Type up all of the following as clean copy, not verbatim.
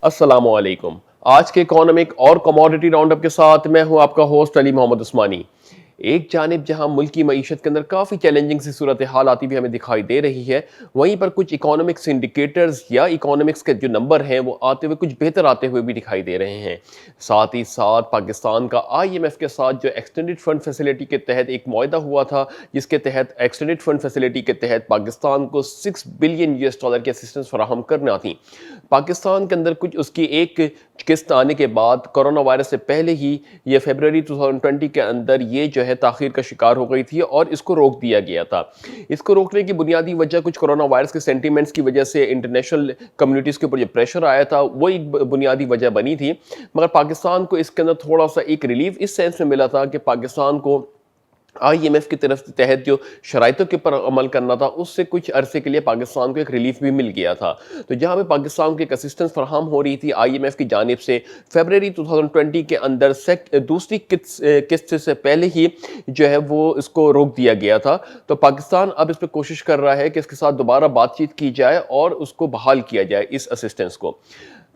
السلام علیکم۔ آج کے اکانومک اور کموڈٹی راؤنڈ اپ کے ساتھ میں ہوں آپ کا ہوسٹ علی محمد عثمانی۔ ایک جانب جہاں ملک کی معیشت کے اندر کافی چیلنجنگ سی صورتحال آتی بھی ہمیں دکھائی دے رہی ہے، وہیں پر کچھ اکانومکس انڈیکیٹرز یا اکانومکس کے جو نمبر ہیں وہ آتے ہوئے کچھ بہتر آتے ہوئے بھی دکھائی دے رہے ہیں۔ ساتھ ہی ساتھ پاکستان کا IMF کے ساتھ جو ایکسٹینڈڈ فنڈ فیسلٹی کے تحت ایک معاہدہ ہوا تھا، جس کے تحت ایکسٹینڈڈ فنڈ فیسلٹی کے تحت پاکستان کو $6 بلین کی اسسٹنس فراہم کرنا تھی۔ پاکستان کے اندر کچھ اس کی ایک قسط آنے کے بعد کرونا وائرس سے پہلے ہی یہ فیبروری 2020 کے اندر یہ جو ہے تاخیر کا شکار ہو گئی تھی اور اس کو روک دیا گیا تھا۔ اس کو روکنے کی بنیادی وجہ کچھ کرونا وائرس کے سینٹیمنٹس کی وجہ سے انٹرنیشنل کمیونٹیز کے اوپر جو پریشر آیا تھا وہ ایک بنیادی وجہ بنی تھی، مگر پاکستان کو اس کے اندر تھوڑا سا ایک ریلیف اس سینس میں ملا تھا کہ پاکستان کو IMF کی طرف تحت جو شرائطوں کے اوپر عمل کرنا تھا اس سے کچھ عرصے کے لیے پاکستان کو ایک ریلیف بھی مل گیا تھا۔ تو جہاں پہ پاکستان کو ایک اسسٹنس فراہم ہو رہی تھی IMF کی جانب سے، فیبروری 2020 کے اندر دوسری قسط سے پہلے ہی جو ہے وہ اس کو روک دیا گیا تھا۔ تو پاکستان اب اس پہ کوشش کر رہا ہے کہ اس کے ساتھ دوبارہ بات چیت کی جائے اور اس کو بحال کیا جائے اس اسسٹنس کو۔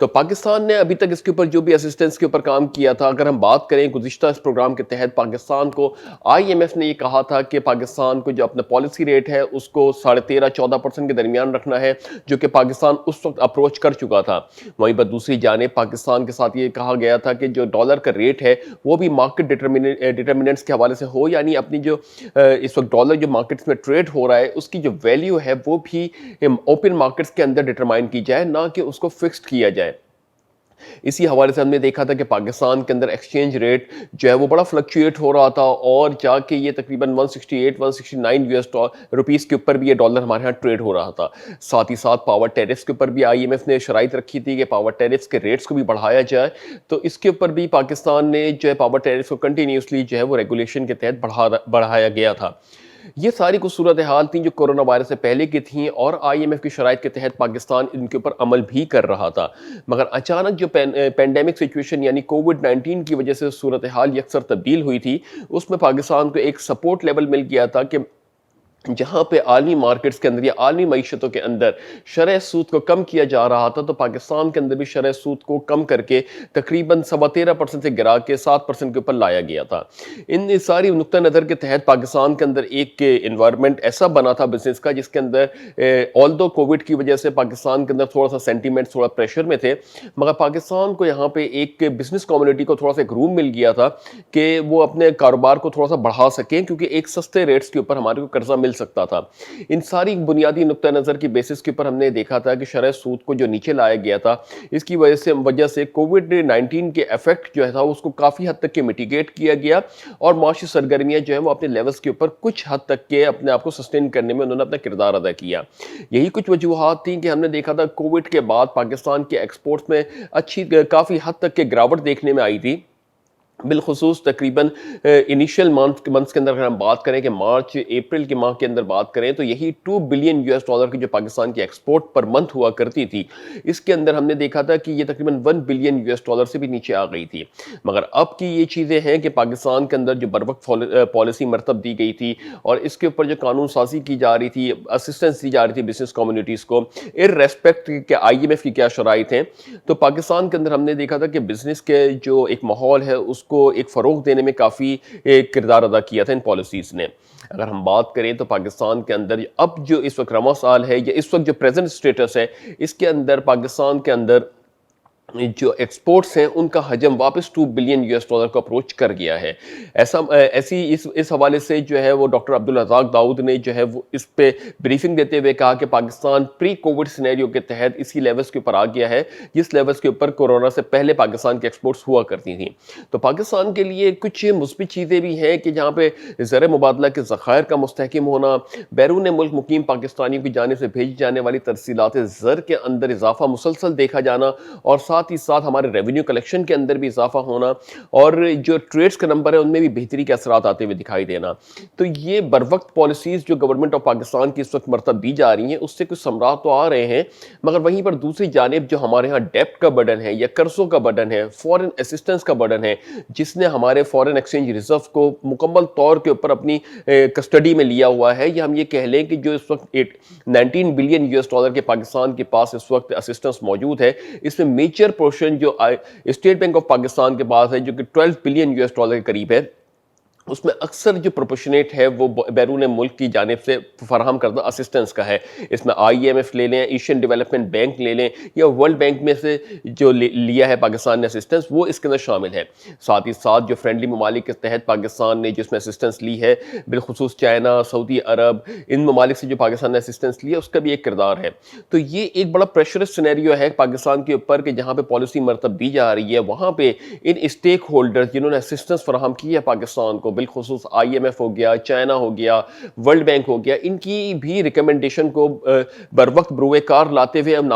تو پاکستان نے ابھی تک اس کے اوپر جو بھی اسسٹنس کے اوپر کام کیا تھا، اگر ہم بات کریں گزشتہ اس پروگرام کے تحت پاکستان کو IMF نے یہ کہا تھا کہ پاکستان کو جو اپنا پالیسی ریٹ ہے اس کو 13.5-14% کے درمیان رکھنا ہے، جو کہ پاکستان اس وقت اپروچ کر چکا تھا۔ وہیں پر دوسری جانب پاکستان کے ساتھ یہ کہا گیا تھا کہ جو ڈالر کا ریٹ ہے وہ بھی مارکیٹ ڈٹرمنٹس کے حوالے سے ہو، یعنی اپنی جو اس وقت ڈالر جو مارکیٹس میں ٹریڈ ہو رہا ہے اس کی جو ویلیو ہے وہ بھی اوپن مارکیٹس کے اندر ڈٹرمائن کی جائے، نہ کہ اس کو فکسڈ کیا جائے۔ اسی حوالے سے ہم نے دیکھا تھا کہ پاکستان کے اندر ایکسچینج ریٹ جو ہے وہ بڑا فلکچویٹ ہو رہا تھا اور جا کے یہ تقریباً 168-169 روپیز کے اوپر بھی یہ ڈالر ہمارے ہاں ٹریڈ ہو رہا تھا۔ ساتھ ہی ساتھ پاور ٹیرفز کے اوپر بھی IMF نے شرائط رکھی تھی کہ پاور ٹیرفز کے ریٹس کو بھی بڑھایا جائے، تو اس کے اوپر بھی پاکستان نے جو ہے پاور ٹیرفز کو کنٹینیوسلی جو ہے وہ ریگولیشن کے تحت بڑھایا گیا تھا۔ یہ ساری کچھ صورتحال تھیں جو کورونا وائرس سے پہلے کی تھیں اور IMF کی شرائط کے تحت پاکستان ان کے اوپر عمل بھی کر رہا تھا، مگر اچانک جو پینڈیمک سچویشن یعنی کووڈ-19 کی وجہ سے صورتحال یکسر تبدیل ہوئی تھی، اس میں پاکستان کو ایک سپورٹ لیول مل گیا تھا کہ جہاں پہ عالمی مارکیٹس کے اندر یا عالمی معیشتوں کے اندر شرح سود کو کم کیا جا رہا تھا، تو پاکستان کے اندر بھی شرح سود کو کم کر کے تقریباً 13.25% سے گرا کے 7% کے اوپر لایا گیا تھا۔ ان ساری نقطہ نظر کے تحت پاکستان کے اندر ایک انوائرمنٹ ایسا بنا تھا بزنس کا، جس کے اندر آلدو کووڈ کی وجہ سے پاکستان کے اندر تھوڑا سا سینٹیمنٹ تھوڑا پریشر میں تھے، مگر پاکستان کو یہاں پہ ایک بزنس کمیونٹی کو تھوڑا سا ایک روم مل گیا تھا کہ وہ اپنے کاروبار کو تھوڑا سا بڑھا سکیں، کیونکہ ایک سستے ریٹس کے اوپر ہمارے کو قرضہ مل سکتا تھا۔ ان ساری بنیادی نقطہ نظر کی بیسس کے اوپر ہم نے دیکھا تھا کہ شرح سود کو جو نیچے لایا گیا تھا، اس کی وجہ سے کووڈ-19 کے ایفیکٹ جو تھا اس کو کافی حد تک کے میٹیگیٹ کیا گیا اور معاشی سرگرمیاں جو ہیں وہ اپنے لیولز کے اوپر کچھ حد تک کے اپنے آپ کو سسٹین کرنے میں انہوں نے اپنا کردار ادا کیا۔ یہی کچھ وجوہات تھیں کہ ہم نے دیکھا تھا کووڈ کے بعد پاکستان کے ایکسپورٹس میں کافی حد تک کے گراوٹ دیکھنے میں آئی تھی، بالخصوص تقریباً انیشیل منتھس کے اندر اگر ہم بات کریں کہ مارچ اپریل کے ماہ کے اندر بات کریں تو یہی $2 بلین کی جو پاکستان کی ایکسپورٹ پر منتھ ہوا کرتی تھی، اس کے اندر ہم نے دیکھا تھا کہ یہ تقریباً $1 بلین سے بھی نیچے آ گئی تھی۔ مگر اب کی یہ چیزیں ہیں کہ پاکستان کے اندر جو بروقت پالیسی مرتب دی گئی تھی اور اس کے اوپر جو قانون سازی کی جا رہی تھی، اسسٹنس دی جا رہی تھی بزنس کمیونٹیز کو، ارریسپیکٹ کہ IMF کی کیا شرائط ہیں، تو پاکستان کے اندر ہم نے دیکھا تھا کہ بزنس کے جو ایک ماحول ہے اس کو ایک فروغ دینے میں کافی کردار ادا کیا تھا ان پالیسیز نے۔ اگر ہم بات کریں تو پاکستان کے اندر اب جو اس وقت رواں سال ہے یا اس وقت جو پریزنٹ سٹیٹس ہے، اس کے اندر پاکستان کے اندر جو ایکسپورٹس ہیں ان کا حجم واپس $2 بلین کو اپروچ کر گیا ہے۔ اس حوالے سے جو ہے وہ ڈاکٹر عبدالرزاق داؤد نے جو ہے وہ اس پہ بریفنگ دیتے ہوئے کہا کہ پاکستان پری کووڈ سینیریو کے تحت اسی لیولز کے اوپر آ گیا ہے جس لیولز کے اوپر کورونا سے پہلے پاکستان کے ایکسپورٹس ہوا کرتی تھیں۔ تو پاکستان کے لیے کچھ مثبت چیزیں بھی ہیں کہ جہاں پہ زر مبادلہ کے ذخائر کا مستحکم ہونا، بیرون ملک مقیم پاکستانیوں کی جانب سے بھیجی جانے والی ترسیلات زر کے اندر اضافہ مسلسل دیکھا جانا، اور ساتھ ہی ساتھ ہمارے ریونیو کلیکشن کے اندر بھی اضافہ ہونا، اور جو ٹریڈز کا نمبر ہے ان میں بھی بہتری کے اثرات آتے ہوئے دکھائی دینا۔ تو یہ بروقت پالیسیز جو گورنمنٹ آف پاکستان کی اس وقت مرتب دی جا رہی ہیں اس سے کچھ ثمرات تو آ رہے ہیں، مگر وہیں پر دوسری جانب جو ہمارے ہاں ڈیپٹ کا برڈن ہے یا قرضوں کا برڈن ہے، فورن اسسٹنس کا برڈن ہے، جس نے ہمارے فورن ایکسچینج ریزرو کو مکمل طور کے اوپر اپنی کسٹڈی میں لیا ہوا ہے، یا ہم یہ کہہ لیں کہ جو اس وقت $19 بلین کے پاکستان کے پاس اس وقت اسسٹنس موجود ہے، اس میں میجر میجر پورشن جو اسٹیٹ بینک آف پاکستان کے پاس ہے جو کہ 12 بلین US ڈالر کے قریب ہے، اس میں اکثر جو پروپورشنیٹ ہے وہ بیرون ملک کی جانب سے فراہم کردہ اسسٹنس کا ہے۔ اس میں IMF لے لیں، ایشین ڈیولپمنٹ بینک لے لیں یا ورلڈ بینک میں سے جو لیا ہے پاکستان نے اسسٹنس، وہ اس کے اندر شامل ہے۔ ساتھ ہی ساتھ جو فرینڈلی ممالک کے تحت پاکستان نے جس میں اسسٹنس لی ہے، بالخصوص چائنا، سعودی عرب، ان ممالک سے جو پاکستان نے اسسٹنس لی ہے، اس کا بھی ایک کردار ہے۔ تو یہ ایک بڑا پریشرس سینیریو ہے پاکستان کے اوپر کہ جہاں پہ پالیسی مرتب دی جا رہی ہے، وہاں پہ ان اسٹیک ہولڈرز جنہوں نے اسسٹنس فراہم کی ہے پاکستان کو، بالخصوص IMF ہو گیا، چائنا ہو گیا، ورلڈ بینک ہو گیا، ان کی بھی ریکمنڈیشن کو بر وقت بروئے کار لاتے ہوئے ہم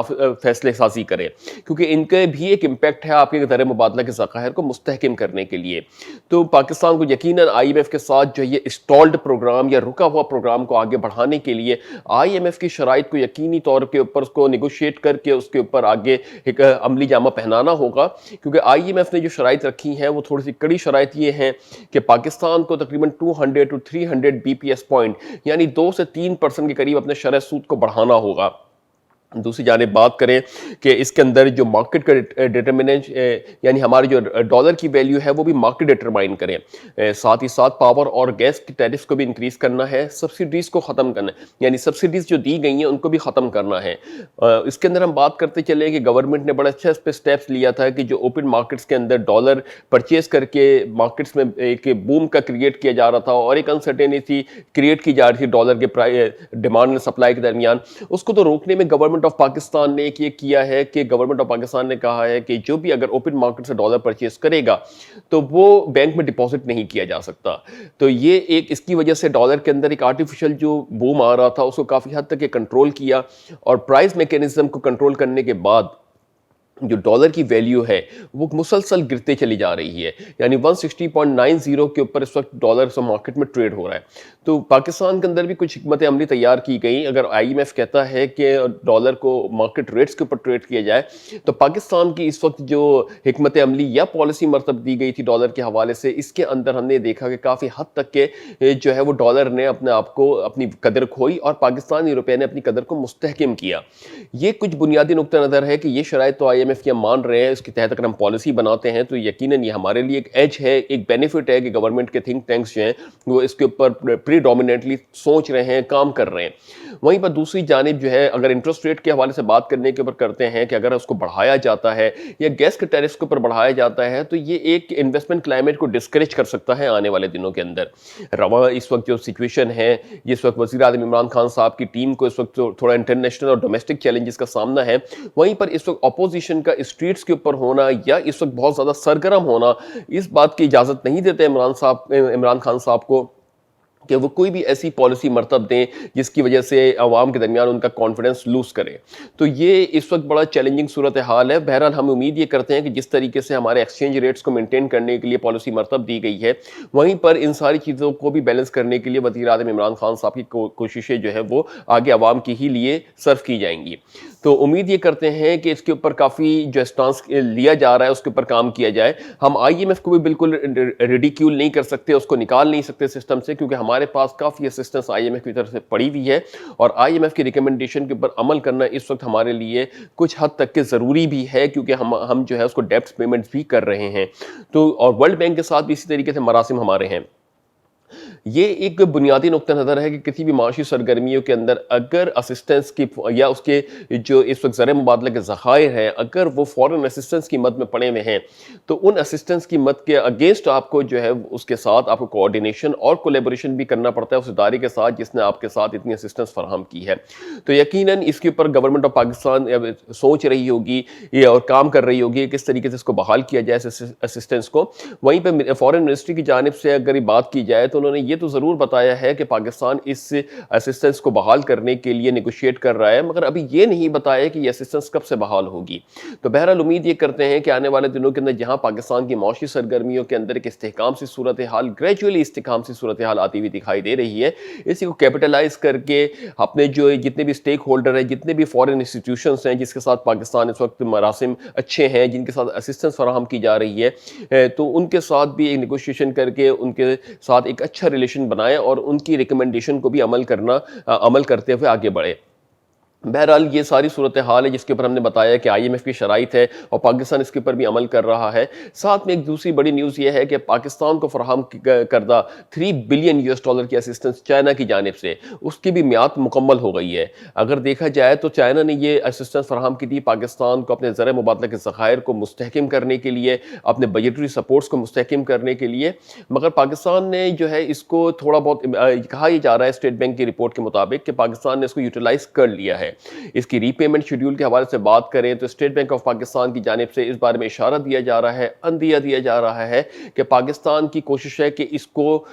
فیصلے سازی کریں، کیونکہ ان کے بھی ایک امپیکٹ ہے آپ کے زر مبادلہ کے ذخائر کو مستحکم کرنے کے لیے۔ تو پاکستان کو یقیناً IMF کے ساتھ جو یہ اسٹالڈ پروگرام یا رکا ہوا پروگرام کو آگے بڑھانے کے لیے IMF کی شرائط کو یقینی طور کے اوپر اس کو نیگوشیٹ کر کے اس کے اوپر آگے ایک عملی جامہ پہنانا ہوگا، کیونکہ IMF نے جو شرائط رکھی ہیں وہ تھوڑی سی کڑی شرائط یہ ہیں کہ پاکستان کو تقریباً 200 to 300 BPS پوائنٹ یعنی 2 سے 3% کے قریب اپنے شرح سود کو بڑھانا ہوگا۔ دوسری جانب بات کریں کہ اس کے اندر جو مارکیٹ کا ڈیٹرمنٹ یعنی ہمارے جو ڈالر کی ویلیو ہے وہ بھی مارکیٹ ڈیٹرمائن کریں، ساتھ ہی ساتھ پاور اور گیس کی ٹیرفز کو بھی انکریز کرنا ہے، سبسڈیز کو ختم کرنا ہے، یعنی سبسڈیز جو دی گئی ہیں ان کو بھی ختم کرنا ہے۔ اس کے اندر ہم بات کرتے چلیں کہ گورنمنٹ نے بڑا اچھا اس پہ سٹیپس لیا تھا کہ جو اوپن مارکیٹس کے اندر ڈالر پرچیز کر کے مارکیٹس میں ایک بوم کا کریٹ کیا جا رہا تھا اور ایک انسرٹینٹی کریٹ کی جا رہی تھی ڈالر کے ڈیمانڈ اور سپلائی کے درمیان، اس کو تو روکنے میں گورنمنٹ آف پاکستان نے ایک یہ کیا ہے کہ گورنمنٹ آف پاکستان نے کہا ہے کہ جو بھی اگر اوپن مارکیٹ سے ڈالر پرچیز کرے گا تو وہ بینک میں ڈپازٹ نہیں کیا جا سکتا۔ تو یہ ایک اس کی وجہ سے ڈالر کے اندر ایک آرٹیفیشل جو بوم آ رہا تھا اس کو کافی حد تک یہ کنٹرول کیا، اور پرائز میکینزم کو کنٹرول کرنے کے بعد جو ڈالر کی ویلیو ہے وہ مسلسل گرتے چلی جا رہی ہے، یعنی 160.90 کے اوپر اس وقت ڈالر سے مارکیٹ میں ٹریڈ ہو رہا ہے۔ تو پاکستان کے اندر بھی کچھ حکمت عملی تیار کی گئی۔ اگر IMF کہتا ہے کہ ڈالر کو مارکیٹ ریٹس کے اوپر ٹریڈ کیا جائے، تو پاکستان کی اس وقت جو حکمت عملی یا پالیسی مرتب دی گئی تھی ڈالر کے حوالے سے، اس کے اندر ہم نے دیکھا کہ کافی حد تک کہ جو ہے وہ ڈالر نے اپنے آپ کو اپنی قدر کھوئی اور پاکستانی روپے نے اپنی قدر کو مستحکم کیا۔ یہ کچھ بنیادی نقطہ نظر ہے کہ یہ شرائط تو IMF کی ہم مان رہے ہیں، اس کے تحت اگر ہم پالیسی بناتے ہیں تو یقیناً یہ ہمارے لیے ایک ایج ہے، ایک بینیفٹ ہے کہ گورنمنٹ کے تھنک ٹینکس جو ہیں وہ اس کے اوپر پریڈومیننٹلی سوچ رہے ہیں، کام کر رہے ہیں۔ وہیں پر دوسری جانب جو ہے اگر انٹرسٹ ریٹ کے حوالے سے بات کرنے کے اوپر کرتے ہیں کہ اگر اس کو بڑھایا جاتا ہے یا گیس کے ٹیرفز کے اوپر بڑھایا جاتا ہے تو یہ ایک انویسٹمنٹ کلائمیٹ کو ڈسکریج کر سکتا ہے آنے والے دنوں کے اندر۔ رواں اس وقت جو سچویشن ہے، جس وقت وزیر اعظم عمران خان صاحب کی ٹیم کو اس وقت تھوڑا انٹرنیشنل اور ڈومیسٹک چیلنجز کا سامنا ہے، وہیں پر اس وقت اپوزیشن کا اسٹریٹس کے اوپر ہونا یا اس وقت بہت زیادہ سرگرم ہونا اس بات کی اجازت نہیں دیتے عمران خان صاحب کو کہ وہ کوئی بھی ایسی پالیسی مرتب دیں جس کی وجہ سے عوام کے درمیان ان کا کانفیڈنس لوز کرے۔ تو یہ اس وقت بڑا چیلنجنگ صورتحال ہے۔ بہرحال ہم امید یہ کرتے ہیں کہ جس طریقے سے ہمارے ایکسچینج ریٹس کو مینٹین کرنے کے لیے پالیسی مرتب دی گئی ہے، وہیں پر ان ساری چیزوں کو بھی بیلنس کرنے کے لیے وزیر اعظم عمران خان صاحب کی کوششیں جو ہے وہ آگے عوام کی ہی لیے صرف کی جائیں گی۔ تو امید یہ کرتے ہیں کہ اس کے اوپر کافی جو اسٹانس لیا جا رہا ہے اس کے اوپر کام کیا جائے۔ ہم IMF کو بھی بالکل ریڈیکیول نہیں کر سکتے، اس کو نکال نہیں سکتے سسٹم سے، کیونکہ ہمارے پاس کافی اسسٹنس IMF کی طرف سے پڑی ہوئی ہے، اور IMF کی ریکمنڈیشن کے اوپر عمل کرنا اس وقت ہمارے لیے کچھ حد تک کے ضروری بھی ہے، کیونکہ ہم جو ہے اس کو ڈیپٹس پیمنٹس بھی کر رہے ہیں۔ تو اور ورلڈ بینک کے ساتھ بھی اسی طریقے سے مراسم ہمارے ہیں۔ یہ ایک بنیادی نقطہ نظر ہے کہ کسی بھی معاشی سرگرمیوں کے اندر اگر اسسٹنس کی یا اس کے جو اس وقت زر مبادلہ کے ذخائر ہیں اگر وہ فورن اسسٹنس کی مد میں پڑے ہوئے ہیں، تو ان اسسٹنس کی مد کے اگینسٹ آپ کو جو ہے اس کے ساتھ آپ کو کوآرڈینیشن اور کولیبوریشن بھی کرنا پڑتا ہے اس ادارے کے ساتھ جس نے آپ کے ساتھ اتنی اسسٹنس فراہم کی ہے۔ تو یقیناً اس کے اوپر گورنمنٹ آف پاکستان سوچ رہی ہوگی اور کام کر رہی ہوگی کس طریقے سے اس کو بحال کیا جائے اسسٹنس کو۔ وہیں پہ فورن منسٹری کی جانب سے اگر یہ بات کی جائے تو انہوں نے یہ تو ضرور بتایا ہے کہ پاکستان اس اسسٹنس کو بحال کرنے کے لیے نیگوشیٹ کر رہا ہے، مگر ابھی یہ نہیں بتایا کہ یہ اسسٹنس کب سے بحال ہوگی۔ تو بہرحال امید یہ کرتے ہیں کہ آنے والے دنوں کے اندر جہاں پاکستان کی معاشی سرگرمیوں کے اندر ایک استحکام سی صورتحال گریجولی استحکام سی صورتحال آتی ہوئی دکھائی دے رہی ہے، اسی کو کیپٹلائز کر کے اپنے جو جتنے بھی اسٹیک ہولڈر ہیں، جتنے بھی فورن انسٹیٹیوشنز ہیں جس کے ساتھ پاکستان اس وقت مراسم اچھے ہیں، جن کے ساتھ اسسٹنس فراہم کی جا رہی ہے، تو ان کے ساتھ بھی ایک نیگوشیشن کر کے ان کے ساتھ ایک اچھا ریلیشن بنائے اور ان کی ریکمنڈیشن کو بھی عمل کرتے ہوئے آگے بڑھے۔ بہرحال یہ ساری صورتحال ہے جس کے اوپر ہم نے بتایا کہ آئی ایم ایف کی شرائط ہے اور پاکستان اس کے اوپر بھی عمل کر رہا ہے۔ ساتھ میں ایک دوسری بڑی نیوز یہ ہے کہ پاکستان کو فراہم کردہ 3 بلین یو ایس ڈالر کی اسسٹنس چائنا کی جانب سے اس کی بھی میعاد مکمل ہو گئی ہے۔ اگر دیکھا جائے تو چائنا نے یہ اسسٹنس فراہم کی تھی پاکستان کو اپنے زر مبادلہ کے ذخائر کو مستحکم کرنے کے لیے، اپنے بجٹری سپورٹس کو مستحکم کرنے کے لیے، مگر پاکستان نے جو ہے اس کو تھوڑا بہت کہا یہ جا رہا ہے اسٹیٹ بینک کی رپورٹ کے مطابق کہ پاکستان نے اس کو یوٹیلائز کر لیا ہے۔ اس کی ری پیمنٹ شیڈیول کے حوالے سے بات کریں تو اسٹیٹ بینک آف پاکستان کی جانب سے اس بارے میں اشارہ دیا جا رہا ہے، اندیہ دیا جا رہا ہے کہ پاکستان کی کوشش ہے کہ اس کو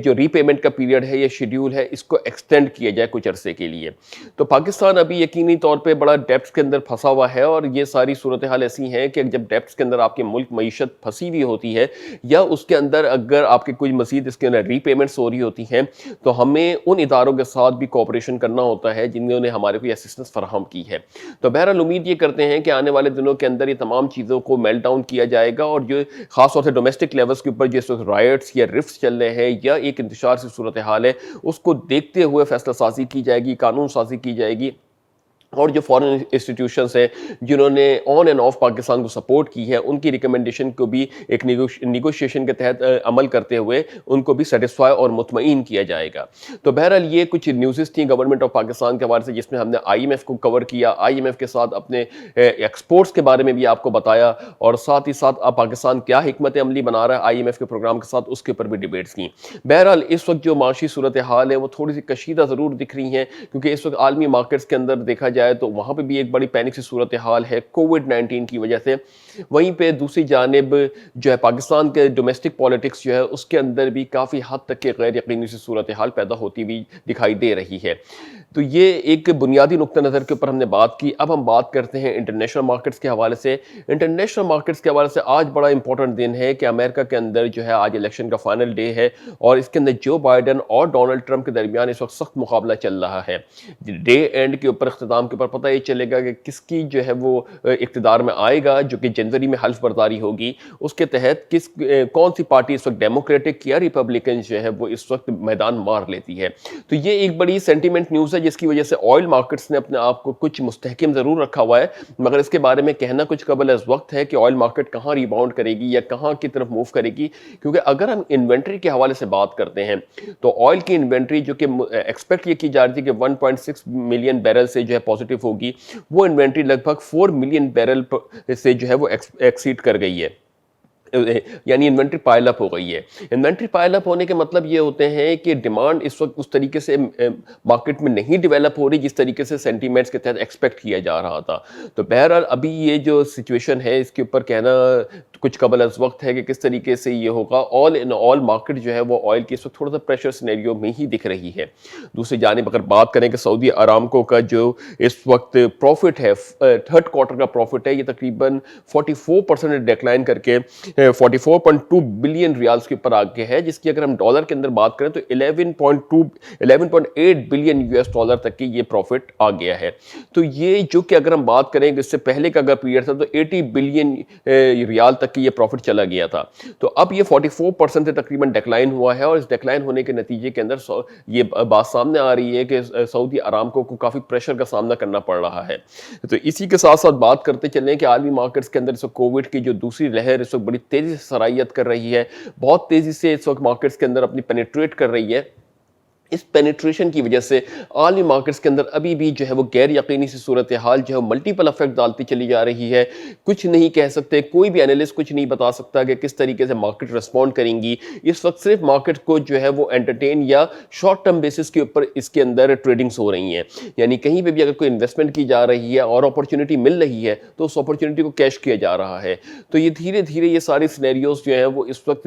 جو ری پیمنٹ کا پیریڈ ہے یا شیڈیول ہے اس کو ایکسٹینڈ کیا جائے کچھ عرصے کے لیے۔ تو پاکستان ابھی یقینی طور پہ بڑا ڈیپٹس کے اندر پھنسا ہوا ہے، اور یہ ساری صورتحال ایسی ہیں کہ جب ڈیپٹس کے اندر آپ کے ملک معیشت پھنسی ہوئی ہوتی ہے یا اس کے اندر اگر آپ کے کوئی مزید اس کے اندر ری پیمنٹس ہو رہی ہوتی ہیں تو ہمیں ان اداروں کے ساتھ بھی کوآپریشن کرنا ہوتا ہے جنہوں نے ہمارے کو اسسٹنس فراہم کی ہے۔ تو بہرحال امید یہ کرتے ہیں کہ آنے والے دنوں کے اندر یہ تمام چیزوں کو میلٹ ڈاؤن کیا جائے گا، اور جو خاص طور سے ڈومیسٹک لیولز کے اوپر جس وقت رائٹس یا رفٹس چل رہے ہیں یا ایک انتشار سی صورتحال ہے اس کو دیکھتے ہوئے فیصلہ سازی کی جائے گی، قانون سازی کی جائے گی، اور جو فارن انسٹیٹیوشنز ہیں جنہوں نے آن اینڈ آف پاکستان کو سپورٹ کی ہے ان کی ریکمنڈیشن کو بھی ایک نیگوشیشن کے تحت عمل کرتے ہوئے ان کو بھی سیٹسفائی اور مطمئن کیا جائے گا۔ تو بہرحال یہ کچھ نیوزز تھیں گورنمنٹ آف پاکستان کے حوالے سے جس میں ہم نے آئی ایم ایف کو کور کیا، آئی ایم ایف کے ساتھ اپنے ایکسپورٹس کے بارے میں بھی آپ کو بتایا، اور ساتھ ہی ساتھ پاکستان کیا حکمت عملی بنا رہا ہے آئی ایم ایف کے پروگرام کے ساتھ اس کے اوپر بھی ڈیبیٹس کی۔ بہرحال اس وقت جو معاشی صورتحال ہے وہ تھوڑی سی کشیدہ ضرور دکھ رہی ہیں، کیونکہ اس وقت عالمی مارکیٹس کے اندر دیکھا جائے تو وہاں پہ بھی ایک بڑی پینک سی صورتحال ہے کووڈ-19 کی وجہ سے۔ وہیں پہ دوسری جانب جو ہے پاکستان کے ڈومیسٹک پالیٹکس جو ہے اس کے اندر بھی کافی حد تک کے غیر یقینی سی صورتحال پیدا ہوتی بھی دکھائی دے رہی ہے۔ تو یہ ایک بنیادی نقطہ نظر کے اوپر ہم نے بات کی۔ اب ہم بات کرتے ہیں انٹرنیشنل مارکیٹس کے حوالے سے۔ انٹرنیشنل مارکیٹس کے حوالے سے آج بڑا امپورٹنٹ دن ہے کہ امریکہ کے اندر جو ہے آج الیکشن کا فائنل ڈے ہے، اور اس کے اندر جو بائیڈن اور ڈونلڈ ٹرمپ کے درمیان اس وقت سخت مقابلہ چل رہا ہے۔ ڈے اینڈ کے اوپر اختتام کے اوپر پتہ یہ چلے گا کہ کس کی جو ہے وہ اقتدار میں آئے گا، جو کہ جنوری میں حلف برداری ہوگی۔ اس کے تحت کون سی پارٹی اس وقت ڈیموکریٹک یا ریپبلکن جو ہے وہ اس وقت میدان مار لیتی ہے۔ تو یہ ایک بڑی سینٹیمنٹ نیوز ہے جس کی وجہ سے آئل مارکیٹس نے اپنے آپ کو کچھ مستحکم ضرور رکھا ہوا ہے، مگر اس کے بارے میں کہنا کچھ قبل از وقت ہے کہ آئل مارکیٹ کہاں ریباؤنڈ کرے گی یا کہاں کی طرف موو کرے گی، کیونکہ اگر ہم انوینٹری کے حوالے سے بات کرتے ہیں تو آئل کی انوینٹری جو کہ ایکسپیکٹ یہ کی جا رہی تھی کہ 1.6 ملین بیرل سے جو ہے پازیٹیو ہوگی، وہ انوینٹری لگ بھگ 4 ملین بیرل سے جو ہے وہ ایکسیڈ کر گئی ہے، یعنی انوینٹری پائل اپ ہو گئی ہے۔ انوینٹری پائل اپ ہونے کے مطلب یہ ہوتے ہیں کہ ڈیمانڈ اس وقت اس طریقے سے مارکیٹ میں نہیں ڈیولپ ہو رہی جس طریقے سے سینٹیمنٹس کے تحت ایکسپیکٹ کیا جا رہا تھا۔ تو بہرحال ابھی یہ جو سچویشن ہے اس کے اوپر کہنا کچھ قبل از وقت ہے کہ کس طریقے سے یہ ہوگا۔ آل ان آل مارکیٹ جو ہے وہ آئل کی اس وقت تھوڑا سا پریشر سینیریو میں ہی دکھ رہی ہے۔ دوسری جانب اگر بات کریں کہ سعودی ارامکو کا جو اس وقت پروفٹ ہے، تھرڈ کوارٹر کا پروفٹ ہے، یہ تقریباً 44% ڈیکلائن کر کے 44.2 بلین ریالز کے اوپر آ گیا ہے، جس کی اگر ہم ڈالر کے اندر بات کریں تو 11.8 بلین یو ایس ڈالر تک کی یہ پروفٹ آ گیا ہے۔ تو یہ جو کہ اگر ہم بات کریں کہ اس سے پہلے کا اگر پیریڈ تھا تو 80 بلین ریال تک کی یہ پروفٹ چلا گیا تھا۔ تو اب یہ 44% سے تقریباً ڈیکلائن ہوا ہے، اور اس ڈیکلائن ہونے کے نتیجے کے اندر یہ بات سامنے آ رہی ہے کہ سعودی ارامکو کو کافی پریشر کا سامنا کرنا پڑ رہا ہے۔ تو اسی کے ساتھ ساتھ بات کرتے چلیں کہ عالمی مارکیٹس کے اندر اس وقت کووڈ کی جو دوسری لہر اس وقت بڑی تیزی سے سرائیت کر رہی ہے، بہت تیزی سے اس وقت مارکیٹس کے اندر اپنی پینیٹریٹ کر رہی ہے۔ اس پینیٹریشن کی وجہ سے عالمی مارکیٹس کے اندر ابھی بھی جو ہے وہ غیر یقینی سی صورتحال جو ہے ملٹیپل افیکٹ ڈالتی چلی جا رہی ہے۔ کچھ نہیں کہہ سکتے، کوئی بھی انالسٹ کچھ نہیں بتا سکتا کہ کس طریقے سے مارکیٹ ریسپونڈ کریں گی۔ اس وقت صرف مارکیٹ کو جو ہے وہ انٹرٹین یا شارٹ ٹرم بیسس کے اوپر اس کے اندر ٹریڈنگز ہو رہی ہیں، یعنی کہیں پہ بھی اگر کوئی انویسٹمنٹ کی جا رہی ہے اور اپرچونٹی مل رہی ہے تو اس اپرچونٹی کو کیش کیا جا رہا ہے۔ تو یہ دھیرے دھیرے یہ ساری سینیریوز جو ہیں وہ اس وقت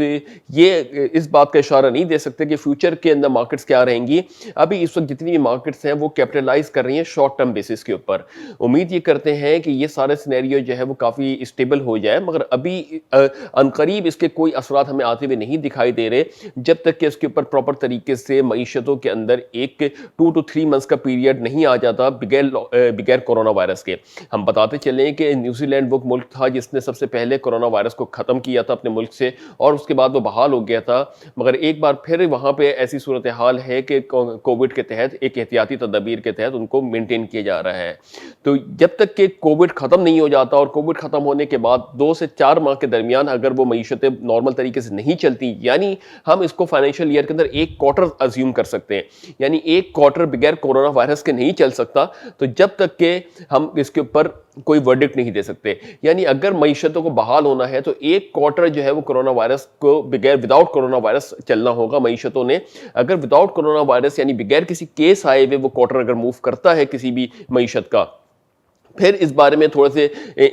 یہ اس بات کا اشارہ نہیں دے سکتے کہ فیوچر کے اندر مارکیٹس کیا رہیں گی۔ ابھی اس وقت جتنی بھی مارکیٹس ہیں وہ کیپٹلائز کر رہی ہیں شارٹ ٹرم بیسس کے اوپر۔ امید یہ کرتے ہیں کہ یہ سارے سینیریو جو ہے وہ کافی اسٹیبل ہو جائے، مگر ابھی عنقریب اس کے کوئی اثرات ہمیں آتے ہوئے نہیں دکھائی دے رہے جب تک کہ اس کے اوپر پراپر طریقے سے معیشتوں کے اندر ایک 2 to 3 months کا پیریڈ نہیں آ جاتا بغیر کورونا وائرس کے۔ ہم بتاتے چلیں کہ نیوزی لینڈ وہ ملک تھا جس نے سب سے پہلے کورونا وائرس کو ختم کیا تھا اپنے ملک سے، اور اس کے بعد وہ بحال ہو گیا تھا، مگر ایک بار پھر وہاں پہ ایسی صورتحال ہے ہے کہ کووڈ کے تحت ایک احتیاطی تدابیر کے تحت ان کو مینٹین کیا جا رہا ہے. تو جب تک کہ کووڈ ختم نہیں ہو جاتا، اور کووڈ ختم ہونے کے بعد 2 سے 4 ماہ کے درمیان اگر وہ معیشتیں نارمل طریقے سے نہیں چلتی، یعنی ہم اس کو فائنینشیل ایئر کے اندر ایک کوارٹر ازیوم کر سکتے ہیں، یعنی ایک کوارٹر بغیر کورونا وائرس کے نہیں چل سکتا، تو جب تک کہ ہم اس کے اوپر کوئی ورڈکٹ نہیں دے سکتے. یعنی اگر معیشتوں کو بحال ہونا ہے تو ایک کوارٹر جو ہے وہ کورونا وائرس کو بغیر وداؤٹ کورونا وائرس چلنا ہوگا معیشتوں نے. اگر وداؤٹ کورونا وائرس یعنی بغیر کسی کیس آئے ہوئے وہ کوارٹر اگر موو کرتا ہے کسی بھی معیشت کا، پھر اس بارے میں تھوڑے سے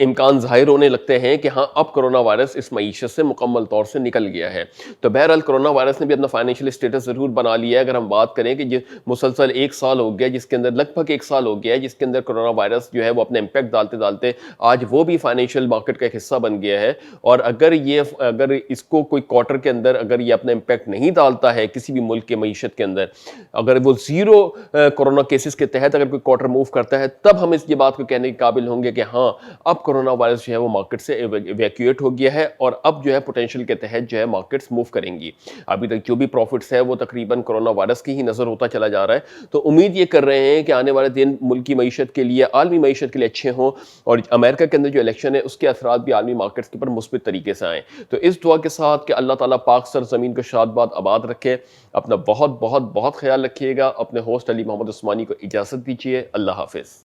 امکان ظاہر ہونے لگتے ہیں کہ ہاں اب کرونا وائرس اس معیشت سے مکمل طور سے نکل گیا ہے. تو بہرحال کرونا وائرس نے بھی اپنا فائنینشیل اسٹیٹس ضرور بنا لیا ہے. اگر ہم بات کریں کہ مسلسل 1 سال ہو گیا، جس کے اندر لگ بھگ 1 سال ہو گیا ہے جس کے اندر کرونا وائرس جو ہے وہ اپنے امپیکٹ ڈالتے ڈالتے آج وہ بھی فائنینشیل مارکیٹ کا ایک حصہ بن گیا ہے. اور اگر اس کو کوئی کوارٹر کے اندر اگر یہ اپنا امپیکٹ نہیں ڈالتا ہے کسی بھی ملک کے معیشت کے اندر، اگر وہ 0 کورونا کیسز کے تحت اگر کوئی کوارٹر موو کرتا ہے، تب ہم یہ بات کو کہنے کے قابل ہوں گے کہ ہاں اب کرونا وائرس جو ہے وہ مارکیٹ سے ایویکویٹ ہو گیا ہے، اور اب جو ہے پوٹینشیل کے تحت جو ہے مارکیٹس موو کریں گی. ابھی تک جو بھی پروفٹس ہے وہ تقریباً کرونا وائرس کی ہی نظر ہوتا چلا جا رہا ہے. تو امید یہ کر رہے ہیں کہ آنے والے دن ملک کی معیشت کے لیے، عالمی معیشت کے لیے اچھے ہوں، اور امریکہ کے اندر جو الیکشن ہے اس کے اثرات بھی عالمی مارکیٹس کے اوپر مثبت طریقے سے آئیں. تو اس دعا کے ساتھ کہ اللہ تعالیٰ پاک سرزمین کو شاد باد آباد رکھے. اپنا بہت بہت بہت خیال رکھیے گا. اپنے ہوسٹ علی محمد عثمانی کو اجازت دیجیے. اللہ حافظ.